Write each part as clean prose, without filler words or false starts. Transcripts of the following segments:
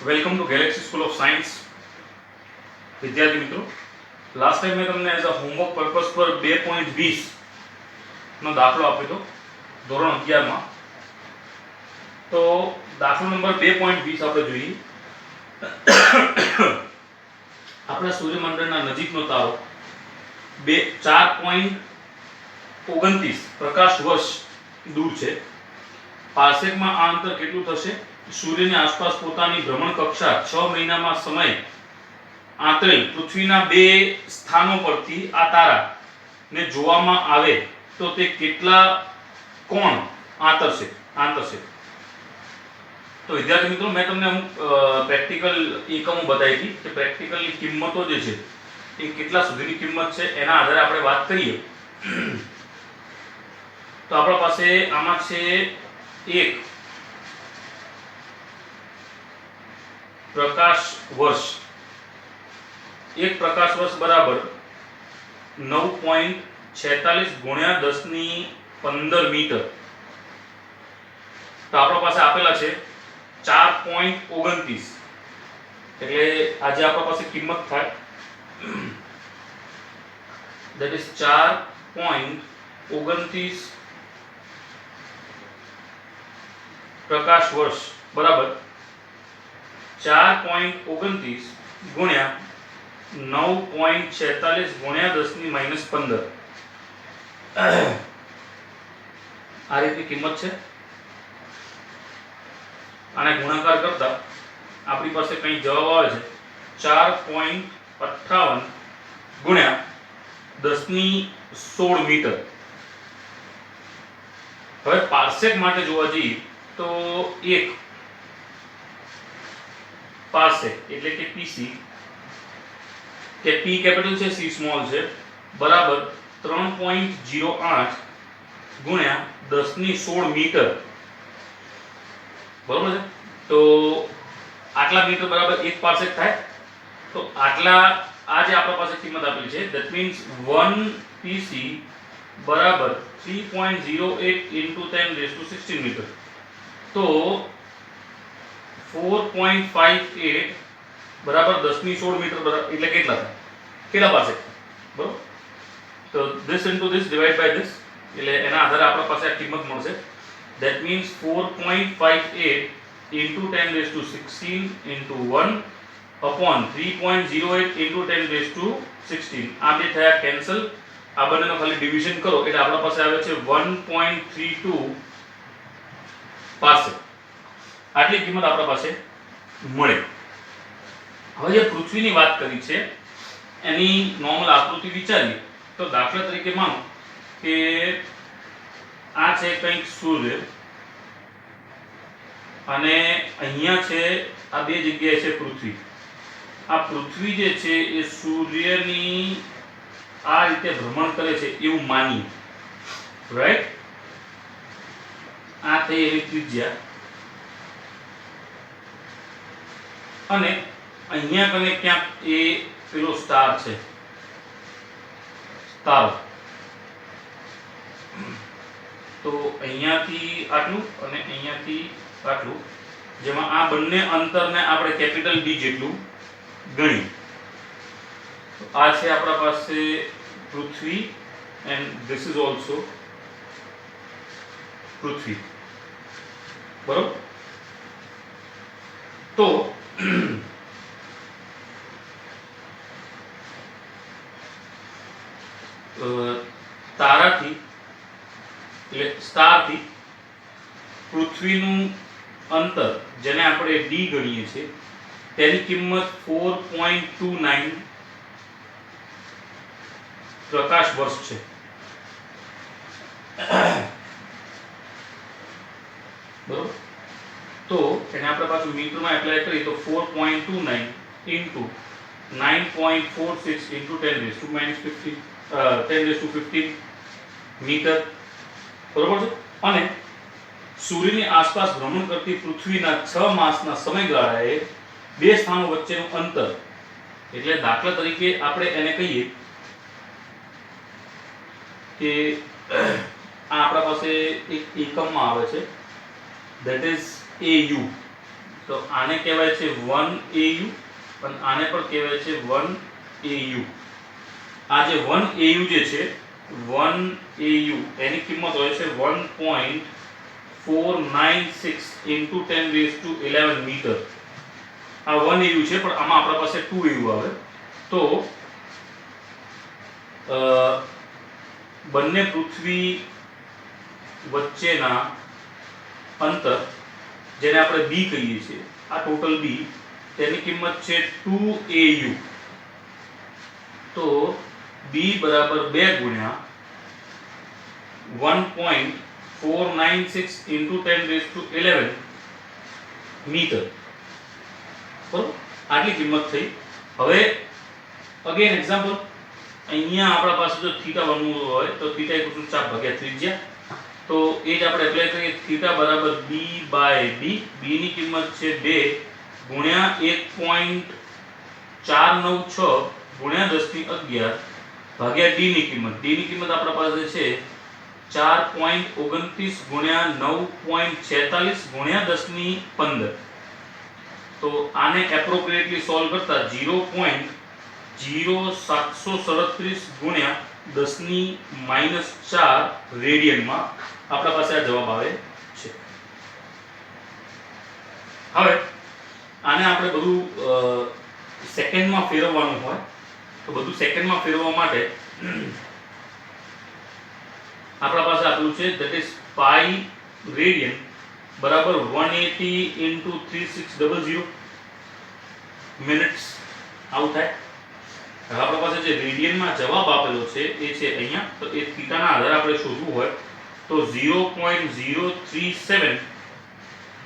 Welcome to Galaxy school of science. વિદ્યાર્થી મિત્રો, last time મેં તમને એઝ અ હોમવર્ક પર્પઝ પર 2.20 નો દાખલો આપ્યો હતો ધોરણ 11 માં. તો દાખલો નંબર 2.20 આપણે જોઈએ. આપણા સૂર્યમંડળના નજીકનો તારો 4.29 પ્રકાશ વર્ષ દૂર છે. પારસેકમાં આ અંતર કેટલું થશે? સૂર્યની આસપાસ પોતાની ભ્રમણ કક્ષા 6 મહિનામાં સમય આંતરેલ પૃથ્વીના બે સ્થાનો પરથી આ તારાને જોવામાં આવે તો તે કેટલા કોણ આંતરશે? તો વિદ્યાર્થી મિત્રો, મેં તમને અમુક પ્રેક્ટિકલ એકમો બતાવી હતી કે પ્રેક્ટિકલની કિંમતો જે છે એ કેટલા સુધીની કિંમત છે એના આધારે આપણે વાત કરીએ. તો આપણા પાસે આમાં છે એક પ્રકાશ વર્ષ. એક પ્રકાશ વર્ષ બરાબર 9.46 ગુણ્યા 10⁻15 મીટર. તો આપણા પાસે આપેલા છે 4.29. એટલે આજે આપણા પાસે કિંમત થાય that is 4.29 પ્રકાશ વર્ષ બરાબર 4.29 ગુણ્યા 9.46 ગુણ્યા 10⁻15. આ રીતની કિંમત છે. આને ગુણાકાર કરતા આપણી પાસે કઈ જવાબ આવે છે 4.58 ગુણ્યા 10⁻16 મીટર. હવે પાર્સેક માટે જોવા જઈએ તો એક પાર્સેક એટલે કે પીસી, કે પી કેપિટલ છે સી સ્મોલ છે, બરાબર 3.08 ગુણ્યા 10⁻16 મીટર. બરોબર છે. તો આટલા મીટર બરાબર એક પાર્સેક થાય. તો આટલા આ જે આપણા પાસે કિંમત આપેલી છે that means 1 pc બરાબર 3.08 into 10⁻16 મીટર. તો 4.58 બરાબર 10⁻16 મીટર બરાબર એટલે કેટલા થાય? કેટલા પાર્સેક થાય? બરોબર. તો this into this divide by this એટલે એના આધારે આપણા પાસે આ કિંમત મળશે. that means 4.58 into 10⁻16 into 1 upon 3.08 into 10⁻16. આ બે થયા કેન્સલ. આ બંનેનો ખાલી ડિવિઝન કરો એટલે આપણા પાસે આવે છે 1.32 પાર્સેક. આટલી કિંમત આપણા પાસે મળે. હવે જે પૃથ્વીની વાત કરી છે એની નોર્મલ આકૃતિ વિચારીએ તો દાખલા તરીકે માનો કે આ છે કંઈક સૂર્ય અને અહીંયા છે આ બે જગ્યાએ છે પૃથ્વી. આ પૃથ્વી જે છે એ સૂર્યની આ રીતે ભ્રમણ કરે છે એવું માનીએ, રાઈટ? આ થઈ એની ત્રિજ્યા અને અહીંયા કને ક્યાંક એ પેલો સ્ટાર છે, તારો. તો અહીંયાથી આટલું અને અહીંયાથી આટલું, જેમાં આ બંને અંતરને આપણે કેપિટલ ડી જેટલું ગણીએ. આ છે આપણા પાસે પૃથ્વી એન્ડ ધીસ ઇઝ ઓલસો પૃથ્વી. બરોબર. તો તારાથી એટલે સ્ટારથી પૃથ્વીનું અંતર જેને આપણે ડી ગણીએ છીએ તેની કિંમત 4.29 પ્રકાશ વર્ષ છે. બરોબર. તો એને આપણે પાછું મીટરમાં એપ્લાય કરીએ તો 4.29 into 9.46 into 10⁻15 મીટર. બરોબર છે. અને સૂર્યની આસપાસ ભ્રમણ કરતી પૃથ્વીના 6 માસના સમયગાળાએ બે સ્થાનો વચ્ચેનું અંતર એટલે દાખલા તરીકે આપણે એને કહીએ કે આ આપણા પાસે એક એકમમાં આવે છે that is AU. તો આને કહેવાય છે 1 AU અને આને પણ કહેવાય છે 1 AU. આ જે 1 AU જે છે 1 AU એની કિંમત હોય છે 1.496 × 10⁻11 મીટર. આ 1 AU છે પણ આમાં આપણા પાસે 2 AU આવે. તો બંને પૃથ્વી વચ્ચેના અંતર જેને આપણે b કહીએ છીએ, આ ટોટલ b, તેની કિંમત છે 2 AU. તો b બરાબર 2 ગુણ્યા 1.496 × 10⁻11 મીટર. બરોબર, આટલી કિંમત થઈ. હવે અગેન એક્ઝામ્પલ, અહીંયા આપણા પાસે જો થીટા બનવું હોય તો થીટા = ચાપ ભાગ્યા ત્રિજ્યા. તો એ જ આપણે એપ્લાય કરીએ. થીટા બરાબર b/b. b ની કિંમત છે 2 ગુણ્યા 1.496 ગુણ્યા 10⁻11 ભાગ્યા d ની કિંમત. d ની કિંમત આપણા પાસે છે 4.29 ગુણ્યા 9.46 ગુણ્યા 10⁻15. તો આને એપ્રોપ્રિએટલી સોલ્વ કરતા 0.0737 ગુણ્યા 10⁻4 રેડિયનમાં આપણા પાસે આ જવાબ આવે છે. હવે આને આપણે બધું સેકન્ડમાં ફેરવવાનું હોય તો બધું સેકન્ડમાં ફેરવવા માટે આપણા પાસે આપેલું છે that is pi રેડિયન બરાબર 180 × 3600 મિનિટ્સ આવું થાય. હવે આપણા પાસે જે રેડિયનમાં જવાબ આપેલો છે એ છે અહીંયા. તો એ થીટાના આધારે આપણે શોધવું હોય તો 0.037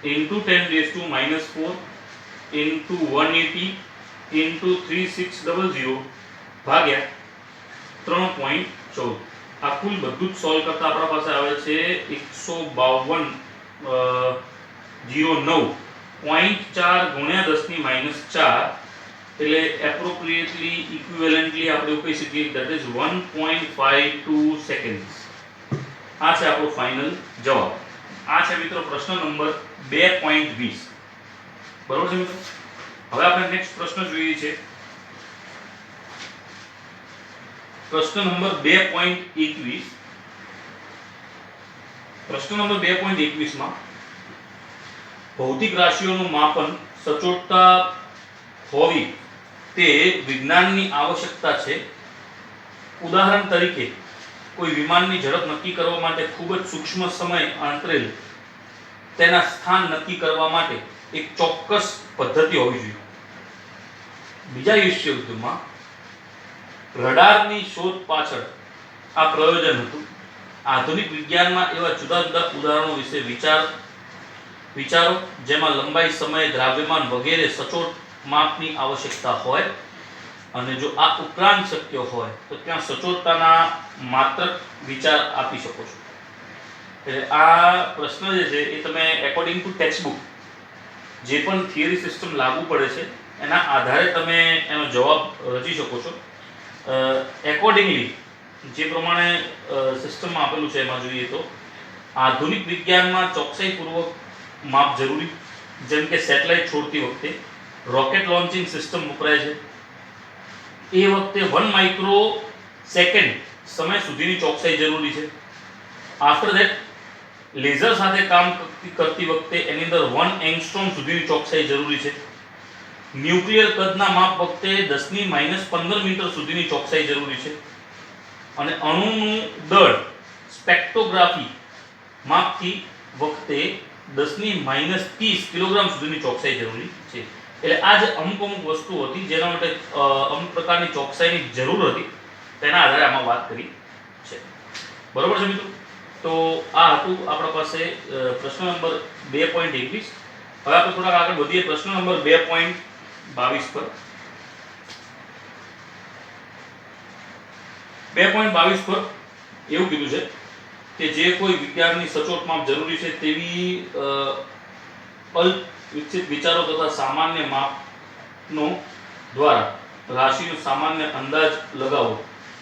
× 10⁻⁻4 × 180 × 3600 ભાગ્યા 3.14. આ કુલ બધું જ સોલ્વ કરતા આપણા પાસે આવે છે 152.09 ગુણ્યા 10⁻⁴. એટલે એપ્રોપ્રિએટલી ઇક્વિવેલન્ટલી આપણે એવું કહી શકીએ that is 1.52 સેકન્ડ્સ. આ છે આપણો ફાઇનલ જવાબ. આ છે મિત્રો પ્રશ્ન નંબર 2.20. બરોબર છે મિત્રો. હવે આપણે નેક્સ્ટ પ્રશ્ન જોઈએ છે પ્રશ્ન નંબર 2.21. પ્રશ્ન નંબર 2.21 માં ભૌતિક રાશિઓનું માપન સચોટતા હોવી તે વિજ્ઞાનની આવશ્યકતા છે. ઉદાહરણ તરીકે કોઈ વિમાનની ઝડપ નક્કી કરવા માટે ખૂબ જ સૂક્ષ્મ સમય અંતરેલ તેના સ્થાન નક્કી કરવા માટે એક ચોક્કસ પદ્ધતિ હોવી જોઈએ. બીજા વિશ્વયુદ્ધમાં રડારની શોધ પાછળ આ પ્રયોજન હતું. આધુનિક વિજ્ઞાનમાં એવા જુદા જુદા ઉદાહરણો વિશે વિચારો જેમાં લંબાઈ, સમય, દ્રવ્યમાન વગેરે સચોટ માપની આવશ્યકતા હોય અને જો આ ઉપરાંત શક્ય હોય તો ત્યાં સચોટતાના માત્ર વિચાર આપી શકો છો. એટલે આ પ્રશ્ન જે છે એ તમે એકોર્ડિંગ ટુ ટેક્સ્ટબુક જે પણ થિયરી સિસ્ટમ લાગુ પડે છે એના આધારે તમે એનો જવાબ રચી શકો છો. એકોર્ડિંગલી જે પ્રમાણે સિસ્ટમમાં આપેલું છે એમાં જોઈએ તો આધુનિક વિજ્ઞાનમાં ચોકસાઈપૂર્વક માપ જરૂરી, જેમ કે સેટેલાઇટ છોડતી વખતે રોકેટ લોન્ચિંગ સિસ્ટમ વપરાય છે. એ વખતે 1 માઇક્રોસેકન્ડ સમય સુધીની ચોકસાઈ જરૂરી છે. આફ્ટર ધેટ લેઝર સાથે કામ કરતી વખતે એની અંદર 1 એંગસ્ટ્રોમ સુધીની ચોકસાઈ જરૂરી છે. ન્યુક્લિયર કદના માપ વખતે 10⁻15 મીટર સુધીની ચોકસાઈ જરૂરી છે. અને અણુનું દળ સ્પેક્ટ્રોગ્રાફી માપથી વખતે 10⁻30 કિલોગ્રામ સુધીની ચોકસાઈ જરૂરી છે. એટલે આ જે અમુક વસ્તુ હતી જેના માટે અમુક પ્રકારની ચોકસાઈની જરૂર હતી તેના આધારે આમાં વાત કરી છે. બરોબર છે મિત્રો. તો આ હતું આપણા પાસે પ્રશ્ન નંબર 2.21. હવે આપણે થોડાક આગળ વધીએ પ્રશ્ન નંબર 2.22 પર. 2.22 પર એવું કીધું છે કે જે કોઈ વિજ્ઞાનની સચોટ માપ જરૂરી છે તેવી અલ્પ વિકસિત વિચારો તથા સામાન્ય માપનો દ્વારા રાશિનો સામાન્ય અંદાજ લગાવવો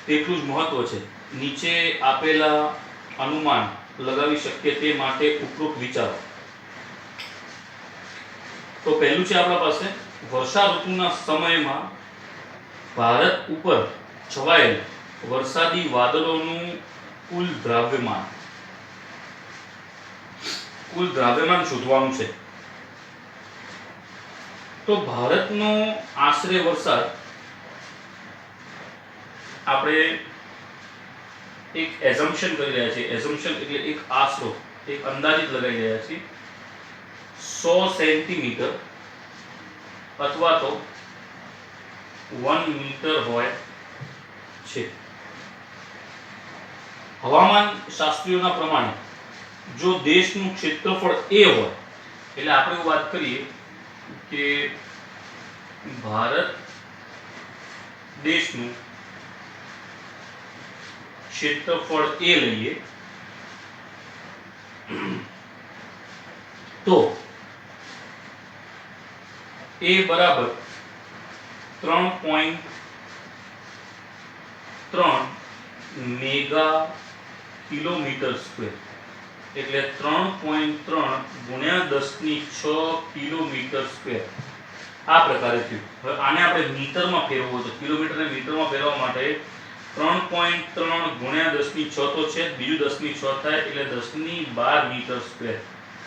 તેટલું જ મહત્વ છે. નીચે આપેલા અનુમાન લગાવી શકીએ તે માટે ઉપરોક્ત વિચારો. તો પહેલું છે આપણા પાસે વર્ષા ઋતુના સમયમાં ભારત ઉપર છવાયેલ વરસાદી વાદળોનું કુલ દ્રાવ્યમાન શોધવાનું છે. તો ભારતનો આશરે વરસાદ આપણે એક એઝમ્પશન કરી રહ્યા છીએ. એઝમ્પશન એટલે એક આશરો, એક અંદાજિત લગાવી રહ્યા છીએ. 100 સેન્ટીમીટર અથવા તો 1 મીટર હોય છે. હવામાન શાસ્ત્રીઓના પ્રમાણે જો દેશનું ક્ષેત્રફળ a હોય, એટલે આપણે એવું વાત કરીએ કે ભારત દેશનું ક્ષેત્રફળ a લઈએ તો a બરાબર 3.3 મેગા કિલોમીટર સ્ક્વેર, એટલે 3.3 ગુણ્યા 10⁶ કિલોમીટર સ્ક્વેર આ પ્રકારે થયું. હવે આને આપણે મીટરમાં ફેરવવું તો કિલોમીટરને મીટરમાં ફેરવવા માટે 3.3 ગુણ્યા 10⁶ તો છે, બીજું 10⁶ થાય એટલે 10⁻12 મીટર સ્ક્વેર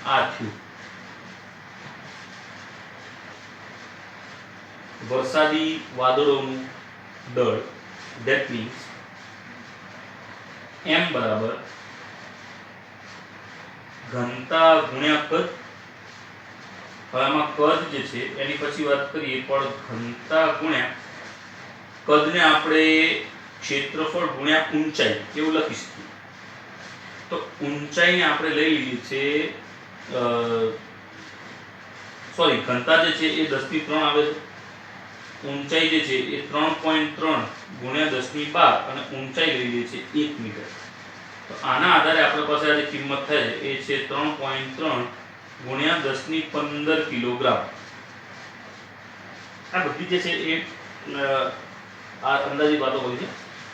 આ થયું. વરસાદી વાદળોનું દળ, that means m બરાબર ઘનતા ગુણ્યા કદ. હવે આમાં કદ જે છે એની પછી વાત કરીએ, પણ ઘનતા ગુણ્યા કદને આપણે ક્ષેત્રફળ ગુણ્યા ઊંચાઈ એવું લખી શકીએ. તો ઊંચાઈને આપણે લઈ લીધી છે, સોરી ઘનતા જે છે એ 10⁻³ આવે છે. ઊંચાઈ જે છે એ 3.3 ગુણ્યા 10⁻12 અને ઊંચાઈ લઈ લીધી છે 1 મીટર. તો આના આધારે આપણી પાસે આ જે કિંમત થાય છે એ છે 3.3 ગુણ્યા 10⁻15 કિલોગ્રામ. આ બધી જે છે એ આ અંદાજિત વાતો કરી છે.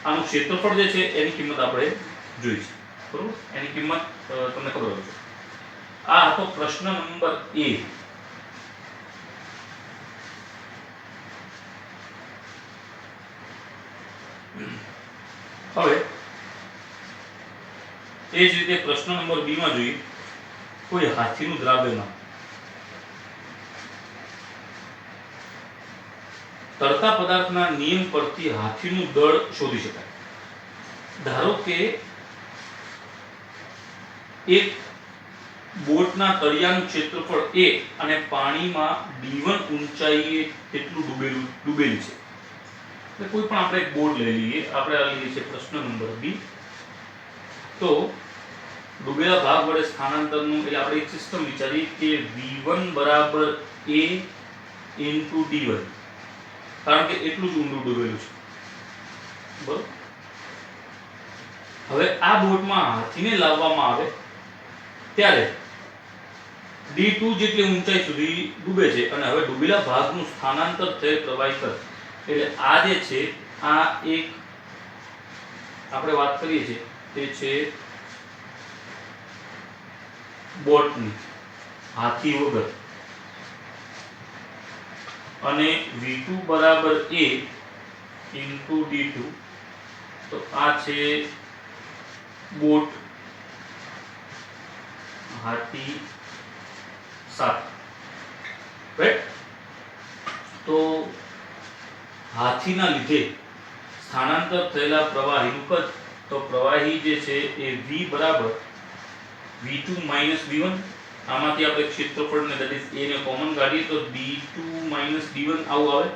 આનું ક્ષેત્રફળ જે છે એની કિંમત આપણે જોઈ છે, બરોબર. એની કિંમત તમને ખબર હશે. આ હતો પ્રશ્ન નંબર a. હવે એ જ રીતે પ્રશ્ન નંબર b માં જોઈએ. કોઈ હાથીનું દ્રાવ્યમાન તરતા પદાર્થના નિયમ પરથી હાથીનું દળ શોધી શકાય. ધારો કે એક બોટના તળિયાનું ક્ષેત્રફળ a અને પાણીમાં d1 ઊંચાઈએ કેટલું ડૂબેલું છે. એટલે કોઈ પણ આપણે એક બોટ લઈ લઈએ. આપણે આ લઈએ છે પ્રશ્ન નંબર b. તો ડૂબેલા ભાગ વડે સ્થાનાંતરનું, એટલે આપણે એક સિસ્ટમ વિચારી કે v1 બરાબર a into d1, કારણ કે એટલું જ ઊંડું ડૂબેલું છે, બરોબર. હવે આ બોટમાં હાથીને લાવવામાં આવે ત્યારે d2 જેટલી ઊંચાઈ સુધી ડૂબે છે અને હવે ડૂબેલા ભાગનું સ્થાનાંતર થયેલ પ્રવાહી કદ, એટલે આ જે છે આ એક આપણે વાત કરીએ છીએ તે છે બોટની, હાથી વગર, અને v2 બરાબર a into d2. તો આ છે બોટ હાથી સાથે, રાઈટ. તો હાથીના લીધે સ્થાનાંતર થયેલા પ્રવાહીનું કદ, તો પ્રવાહી જે છે એ v બરાબર v2 minus v1. આમાંથી આપણે ક્ષેત્રફળને that is a ને કોમન કાઢીએ તો d2 minus d1 આવું આવે.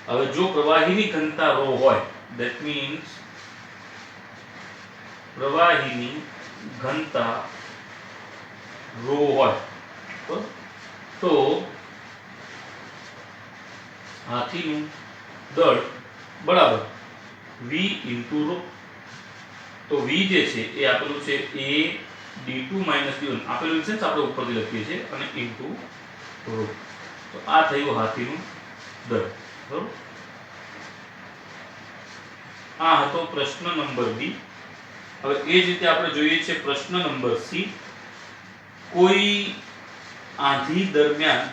હવે જો પ્રવાહીની ઘનતા ρ હોય, that means પ્રવાહીની ઘનતા ρ હોય તો હાથીનું દળ બરાબર v into ρ. તો v જે છે એ આપેલું છે a d2 minus d1 આપેલું છે, આપણે ઉપરથી લખીએ છીએ, અને into ρ. તો આ થયું હાથીનું દળ, બરોબર. આ હતો પ્રશ્ન નંબર b. હવે એ જ રીતે આપણે જોઈએ છે પ્રશ્ન નંબર c. કોઈ આંધી દરમિયાન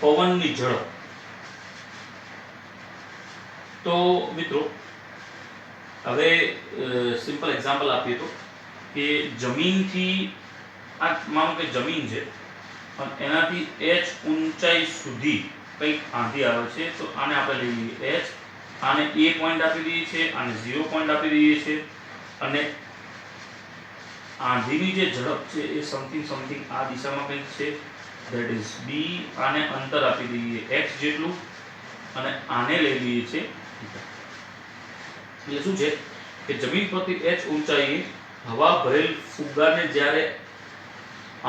પવનની ઝડપ. તો મિત્રો હવે સિમ્પલ એક્ઝામ્પલ આપીએ તો કે જમીનથી આ માનો કે જમીન છે અને એનાથી h ઊંચાઈ સુધી કંઈક આંધી આવે છે. તો આને આપણે લઈ લઈએ h, આને a પોઈન્ટ આપી દઈએ છીએ, આને 0 પોઈન્ટ આપી દઈએ છીએ અને આંધીની જે ઝડપ છે એ સમથિંગ આ દિશામાં કંઈક છે, ધેટ ઇઝ b. આને અંતર આપી દઈએ x જેટલું અને આને લઈ લઈએ છીએ θ. એટલે શું છે કે જમીન પરથી h ઊંચાઈએ હવા ભરેલ ફુગ્ગાને જ્યારે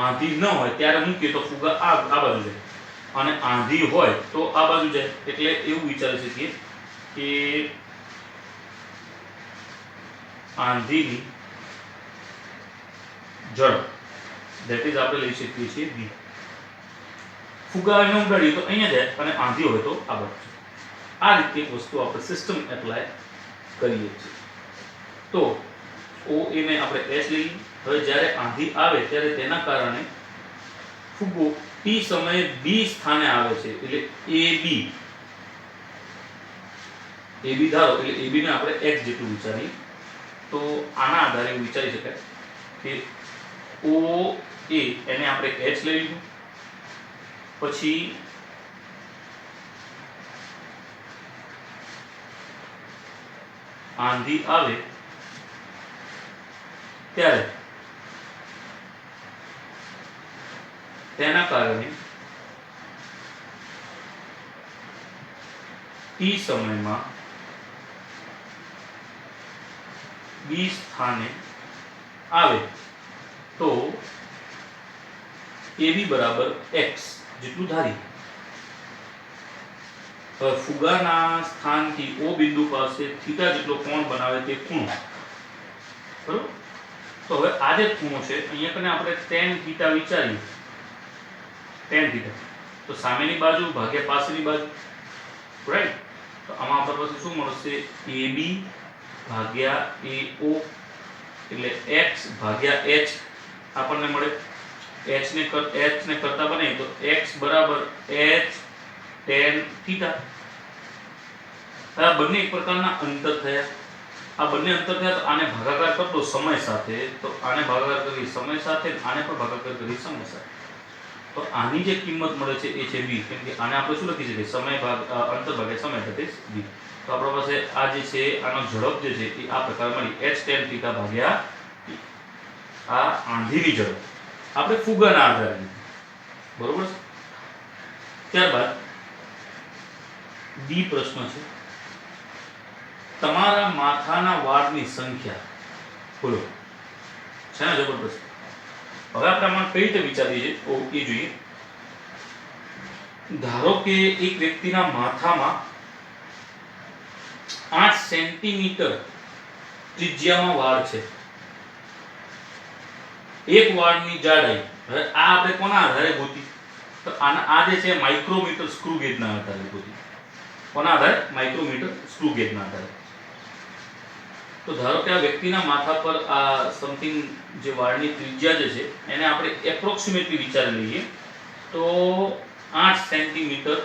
આંધી ન હોય ત્યારે મૂકીએ તો ફુગ્ગા આ બાજુ જાય અને આંધી હોય તો આ બાજુ જાય. એટલે એવું વિચારી શકીએ કે આંધીની ઝડપ ધેટ ઇઝ આપણે લઈ શકીએ છીએ v. ફુગ્ગાને ઉડાડીએ તો અહીંયા જાય અને આંધી હોય તો આ બાજુ. આ રીતે એક વસ્તુ આપણે સિસ્ટમ એપ્લાય કરીએ છીએ. તો OA ને આપણે h લઈએ. હવે જ્યારે આંધી આવે ત્યારે તેના કારણે ફુગ્ગો t સમયે b સ્થાને આવે છે એટલે AB ધારો એટલે AB ને આપણે x જેટલું વિચારીએ. તો આના આધારે એવું વિચારી શકાય કે OA એને આપણે h લઈ લીધું, પછી આંધી આવે ત્યારે તેના કારણે t સમયમાં b સ્થાને આવે તો AB બરાબર x જેટલું ધારી. હવે ફુગાના સ્થાનથી O બિંદુ પાસે થીટા જેટલો કોણ બનાવે તે ખૂણો. બરોબર. તો હવે આ જે ખૂણો છે અહીંયા કને આપણે tan થીટા વિચારીએ. tan થીટા તો સામેની બાજુ ભાગ્યા પાછળની બાજુ, રાઈટ. તો આમાં આપણા પાસે શું મળશે? AB ભાગ્યા AO એટલે x ભાગ્યા h આપણને મળે. h ને કરતા બને તો x બરાબર h tan થીટા. આ બંને એક પ્રકારના અંતર થયા. આ બંને અંતર થયા તો આને ભાગાકાર કરી દો સમય સાથે. તો આને ભાગાકાર કરી સમય સાથે, આને પણ ભાગાકાર કરી સમય સાથે. તો આની જે કિંમત મળે છે એ છે v. કેમ કે આને આપણે શું લખી શકીએ? સમય ભાગ અંતર ભાગ્યા સમય એટલે v. તો આપણા પાસે આ જે છે આનો ઝડપ જે છે એ આ પ્રકાર મળી h tan થીટા ભાગ્યા t. આ આંધીની ઝડપ આપણે ફુગાના આધારે. બરોબર છે. ત્યારબાદ બી પ્રશ્ન છે, તમારા માથાના વાળની સંખ્યા બોલો. છે ને જબરદસ્ત. હવે આપણે આમાં કઈ રીતે વિચારીએ છીએ એ જોઈએ. ધારો કે એક વ્યક્તિના માથામાં 8 સેન્ટીમીટર ત્રિજ્યામાં વાળ છે. એક વાળની જાડાઈ. હવે આ આપણે કોના આધારે ગોતી? તો આ જે છે માઇક્રોમીટર સ્ક્રૂ ગેજના આધારે ગોતી. કોના આધારે? માઇક્રોમીટર સ્ક્રૂ ગેજના આધારે. તો ધારો કે આ વ્યક્તિના માથા પર આ સમથિંગ જે વાળની ત્રિજ્યા જે છે એને આપણે એપ્રોક્સિમેટલી વિચારી લઈએ તો 8 સેન્ટીમીટર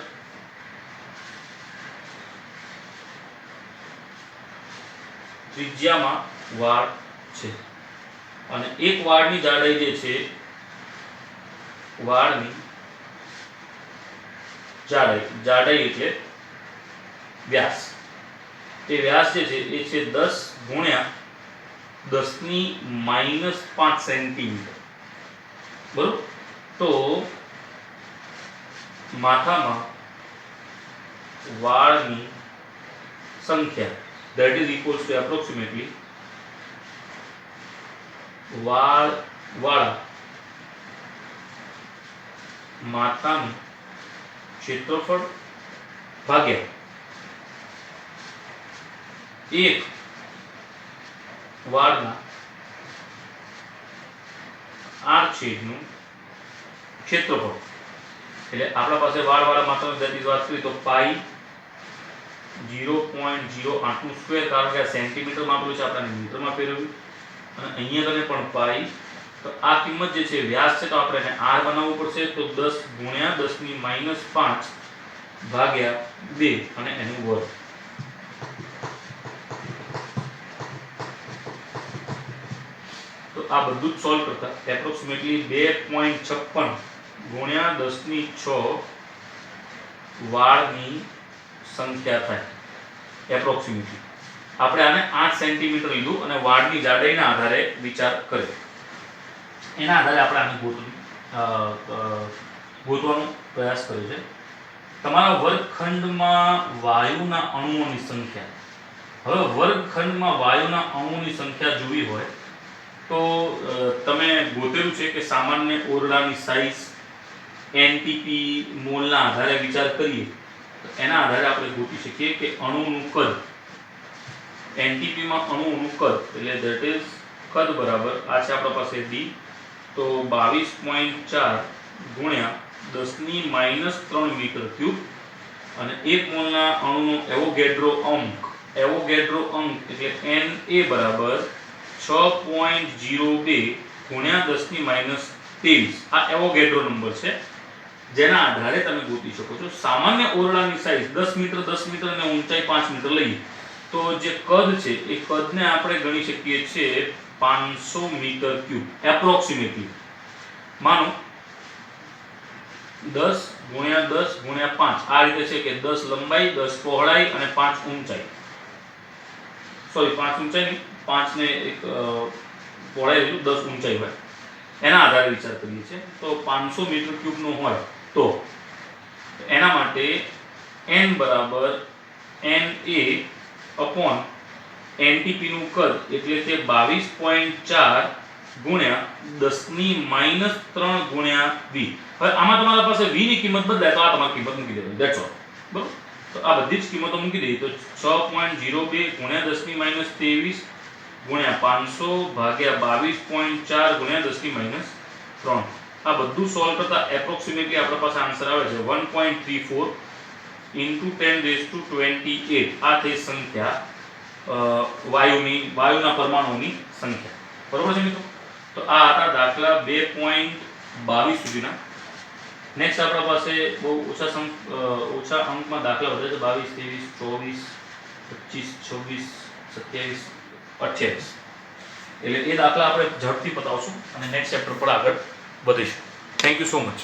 ત્રિજ્યામાં વાળ છે અને એક વાળની જાડાઈ જે છે વાળની જાડાઈ એટલે વ્યાસ. તે વ્યાસ જે છે એ છે 10 ગુણ્યા 10⁻5 સેન્ટીમીટર. બરોબર. તો માથામાં વાળની સંખ્યા that is equals to approximately વાળા માથાનું ક્ષેત્રફળ ભાગ્યા એક વાળના આડછેદનું ક્ષેત્રફળ. એટલે આપણા પાસે વાળવાળા માથાની ગતિ વાત કરીએ તો પાઈ 0.08 સ્ક્વેર, કારણ કે આ સેન્ટીમીટરમાં આપેલું છે, આપણે મીટરમાં ફેરવ્યું અને અહીંયા કને પણ પાઈ તો આ કિંમત જે છે વ્યાસ છે તો આપણે એને r બનાવવું પડશે તો 10 ગુણ્યા 10 ની -5 ભાગ્યા 2 અને એનું વર્ગ. તો આ બધું જ સોલ્વ કરતા એપ્રોક્સિમેટલી 2.56 ગુણ્યા 10 ની 6 વાળની સંખ્યા થાય એપ્રોક્સિમેટલી. આપણે આને 8 સેન્ટીમીટર લીધું અને વાળની જાડાઈના આધારે વિચાર કર્યો. એના આધારે આપણે આને ગોતવાનો પ્રયાસ કર્યો છે. તમારા વર્ગખંડમાં વાયુના અણુઓની સંખ્યા. હવે વર્ગખંડમાં વાયુના અણુઓની સંખ્યા જોવી હોય તો તમે ગોતેલું છે કે સામાન્ય ઓરડાની સાઇઝ એનટીપી મોલના આધારે વિચાર કરીએ તો એના આધારે આપણે ગોતી શકીએ કે અણુનું કદ એનટીપી માં અણુનું કદ એટલે ધેટ ઇઝ કદ બરાબર આ છે આપણા પાસે d તો 22.4 ગુણ્યા 10 ની -3 મીટર ક્યુબ અને 1 મોલના અણુનો એવોગેડ્રો અંક એટલે Na બરાબર 6.02 ગુણ્યા 10 ની -23 આ એવોગેડ્રો નંબર છે જેના આધારે તમે ગોતી શકો છો. સામાન્ય ઓરડાની સાઈઝ 10 મીટર 10 મીટર અને ઊંચાઈ 5 મીટર લઈએ તો જે કદ છે એ કદને આપણે ગણી શકીએ છીએ 500 મીટર ક્યુબ એપ્રોક્સિમેટલી. માનો 10 ગુણ્યા 10 ગુણ્યા 5 આ રીતે છે કે 10 લંબાઈ 10 પહોળાઈ અને 5 ઊંચાઈ. સોરી 5 ઊંચાઈ નહીં 5 ને એક પહોળાઈ લીધું 10 ઊંચાઈ હોય એના આધારે વિચાર કરીએ છીએ. તો 500 મીટર ક્યુબ નો હોય તો એના માટે n બરાબર Na upon NTP નું કદ એટલે કે 22.4 ગુણ્યા 10 ની -3 ગુણ્યા v. હવે આમાં તમારા પાસે v ની કિંમત બદલાય તો આ તમારી કિંમત મૂકી દેવાની ધેટ્સ ઓલ. બરોબર. તો આ બધી જ કિંમતો મૂકી દઈએ તો 6.02 ગુણ્યા 10 ની -23 ગુણ્યા 500 ભાગ્યા 22.4 ગુણ્યા 10 ની -3. આ બધું સોલ્વ કરતા એપ્રોક્સિમેટલી આપણા પાસે આન્સર આવે છે 1.34 into 10⁻28 આ તે સંખ્યા વાયુના પરમાણુઓની સંખ્યા. બરોબર છે મિત્રો. તો આ હતા દાખલા 2.22 સુધીના. નેક્સ્ટ આપણા પાસે બહુ ઓછા અંકમાં દાખલા વધે છે 22 23 24 25 26 27 28. એટલે એ દાખલા આપણે ઝડપથી પતાવશું અને નેક્સ્ટ ચેપ્ટર પર આગળ વધીશું. Thank you so much.